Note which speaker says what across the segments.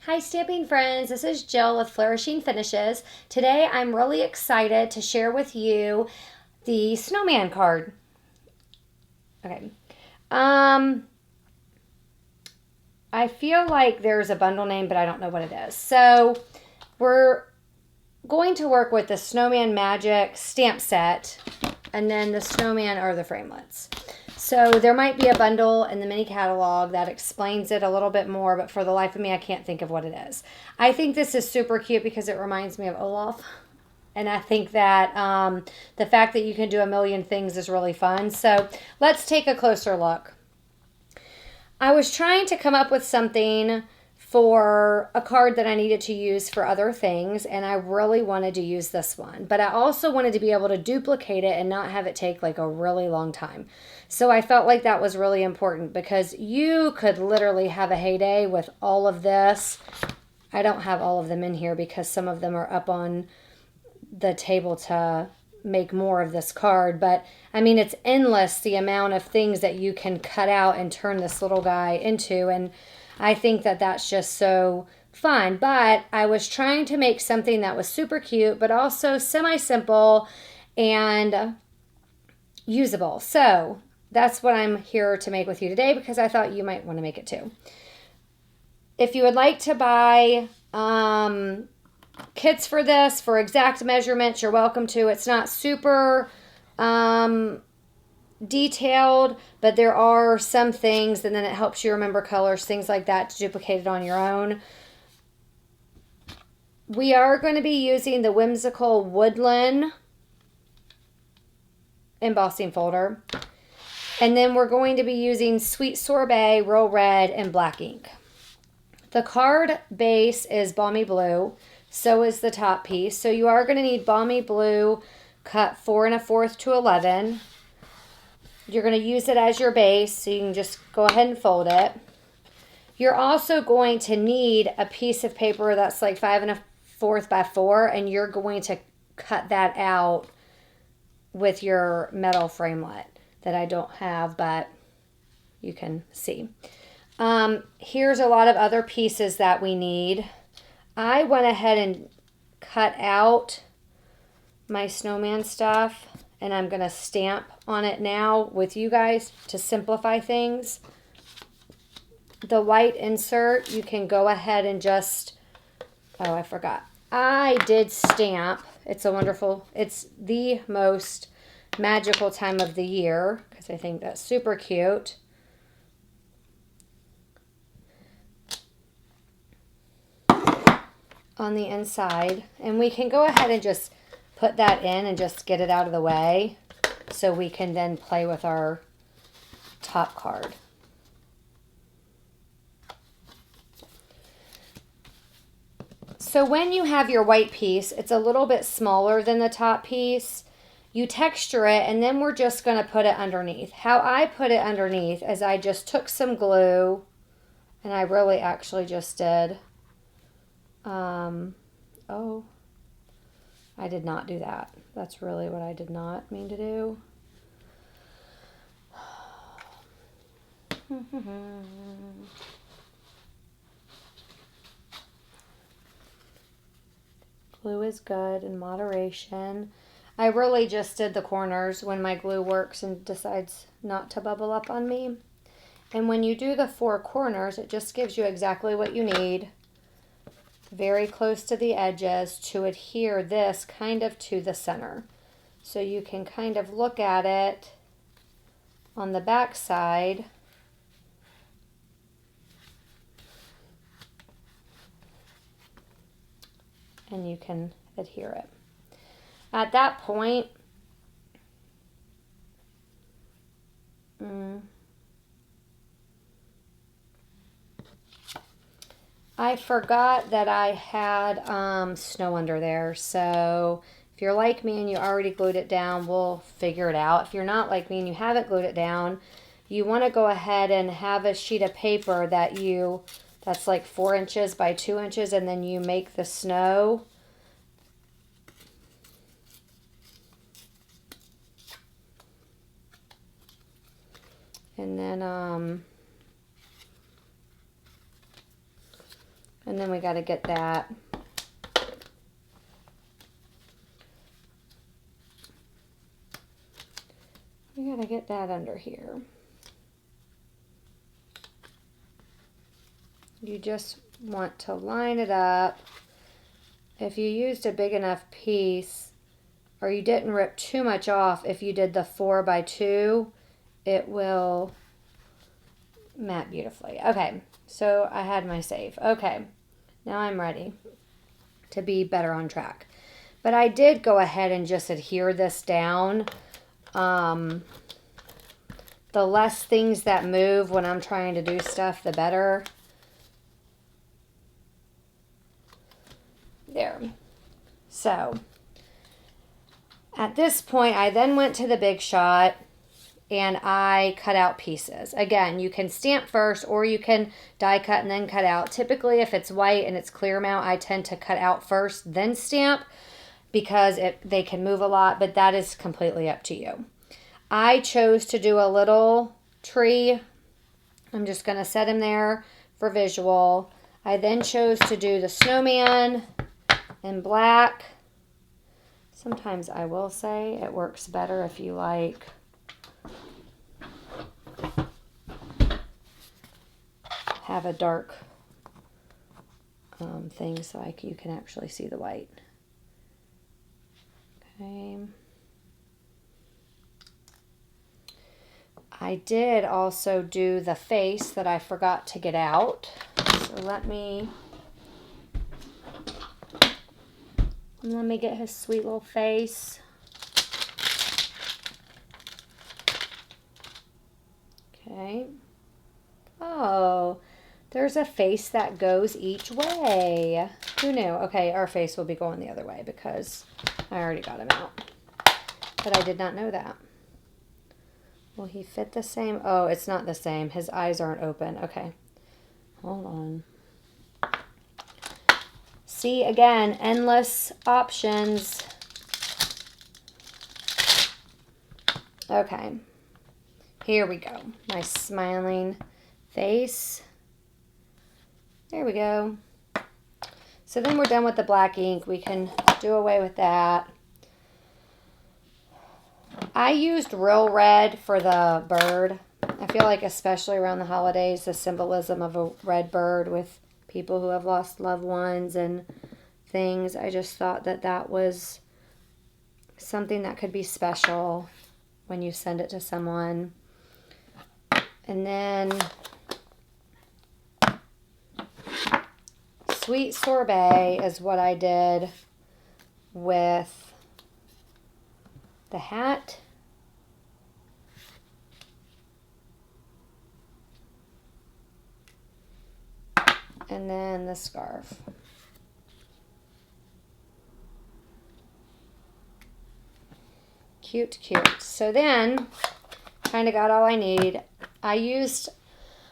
Speaker 1: Hi stamping friends, this is Jill with Flourishing Finishes. Today I'm really excited to share with you the Snowman card. Okay. Um I feel like there's a bundle name, but I don't know what it is. So we're going to work with the Snowman Magic stamp set and then the Snowman or the framelits. So there might be a bundle in the mini catalog that explains it a little bit more, but for the life of me, I can't think of what it is. I think this is super cute because it reminds me of Olaf. And I think that the fact that you can do a million things is really fun. So let's take a closer look. I was trying to come up with something for a card that I needed to use for other things, and I really wanted to use this one. But I also wanted to be able to duplicate it and not have it take like a really long time. So I felt like that was really important because you could literally have a heyday with all of this. I don't have all of them in here because some of them are up on the table to make more of this card, but I mean it's endless the amount of things that you can cut out and turn this little guy into, and I think that that's just so fun. But I was trying to make something that was super cute but also semi-simple and usable. So that's what I'm here to make with you today because I thought you might want to make it too. If you would like to buy kits for this for exact measurements, you're welcome to. It's not super detailed, but there are some things, and then it helps you remember colors, things like that, to duplicate it on your own. We are going to be using the Whimsical Woodland embossing folder, and then we're going to be using Sweet Sorbet, Real Red, and black ink. The card base is Balmy Blue. So is the top piece. So you are going to need Balmy Blue cut 4 1/4 to 11. You're going to use it as your base, so you can just go ahead and fold it. You're also going to need a piece of paper that's like 5 1/4 by 4, and you're going to cut that out with your metal framelit that I don't have, but you can see. Here's a lot of other pieces that we need. I went ahead and cut out my snowman stuff, and I'm going to stamp on it now with you guys to simplify things. The white insert, you can go ahead and just, oh, I forgot. I did stamp. It's the most magical time of the year because I think that's super cute. On the inside, and we can go ahead and just put that in and just get it out of the way so we can then play with our top card. So when you have your white piece, it's a little bit smaller than the top piece. You texture it, and then we're just going to put it underneath. How I put it underneath is I just took some glue, and I really actually just did oh, I did not do that. That's really what I did not mean to do. Glue is good in moderation. I really just did the corners when my glue works and decides not to bubble up on me. And when you do the 4 corners, it just gives you exactly what you need. Very close to the edges to adhere this kind of to the center. So you can kind of look at it on the back side and you can adhere it. At that point, I forgot that I had snow under there, so if you're like me and you already glued it down, we'll figure it out. If you're not like me and you haven't glued it down, you want to go ahead and have a sheet of paper that's like 4 inches by 2 inches, and then you make the snow. And then And then we got to get that. We got to get that under here. You just want to line it up. If you used a big enough piece, or you didn't rip too much off, if you did the 4x2, it will mat beautifully. Okay, so I had my save. Okay, now I'm ready to be better on track. But I did go ahead and just adhere this down. The less things that move when I'm trying to do stuff, the better. There. So, at this point, I then went to the Big Shot and I cut out pieces. Again, you can stamp first or you can die cut and then cut out. Typically, if it's white and it's clear mount, I tend to cut out first, then stamp because they can move a lot, but that is completely up to you. I chose to do a little tree. I'm just going to set him there for visual. I then chose to do the snowman in black. Sometimes I will say it works better if you like have a dark thing so you can actually see the white. Okay. I did also do the face that I forgot to get out. So let me get his sweet little face. Okay. Oh, there's a face that goes each way. Who knew? Okay, our face will be going the other way because I already got him out. But I did not know that. Will he fit the same? Oh, it's not the same. His eyes aren't open. Okay. Hold on. See, again, endless options. Okay. Here we go. My smiling face. There we go. So then we're done with the black ink. We can do away with that. I used real red for the bird. I feel like especially around the holidays, the symbolism of a red bird with people who have lost loved ones and things. I just thought that that was something that could be special when you send it to someone. And then sweet sorbet is what I did with the hat. And then the scarf. Cute, cute. So then, kind of got all I need. I used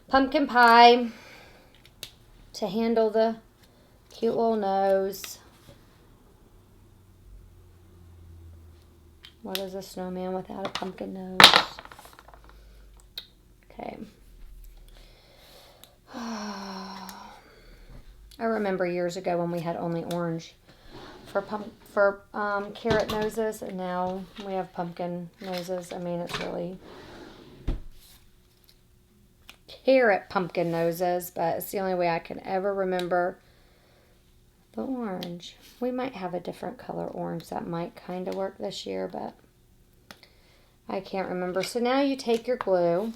Speaker 1: pumpkin pie to handle the cute little nose. What is a snowman without a pumpkin nose? Okay. I remember years ago when we had only orange for carrot noses, and now we have pumpkin noses. I mean, it's really carrot pumpkin noses, but it's the only way I can ever remember the orange. We might have a different color orange that might kind of work this year, but I can't remember. So now you take your glue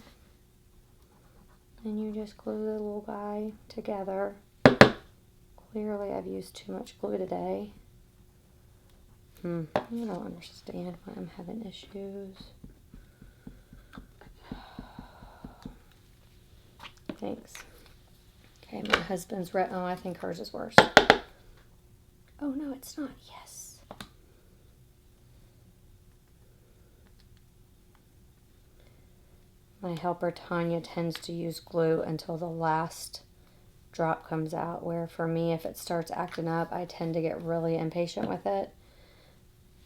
Speaker 1: and you just glue the little guy together. Clearly I've used too much glue today. I don't understand why I'm having issues. Thanks. Okay, my husband's red. Oh, I think hers is worse. Oh, no, it's not. Yes. My helper, Tanya, tends to use glue until the last drop comes out, where for me, if it starts acting up, I tend to get really impatient with it.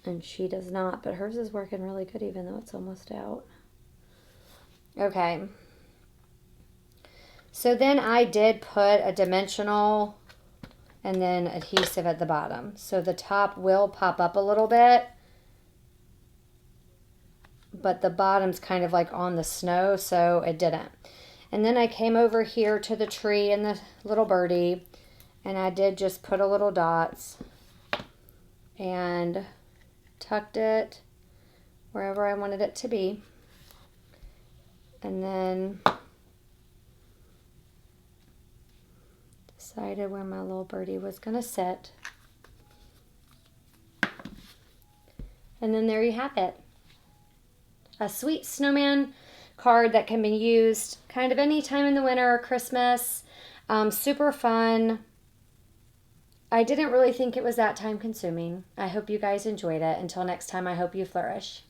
Speaker 1: And she does not, but hers is working really good even though it's almost out. Okay. So then I did put a dimensional and then adhesive at the bottom. So the top will pop up a little bit, but the bottom's kind of like on the snow, so it didn't. And then I came over here to the tree and the little birdie, and I did just put a little dots and tucked it wherever I wanted it to be. And then decided where my little birdie was going to sit. And then there you have it. A sweet snowman card that can be used kind of any time in the winter or Christmas. Super fun. I didn't really think it was that time consuming. I hope you guys enjoyed it. Until next time, I hope you flourish.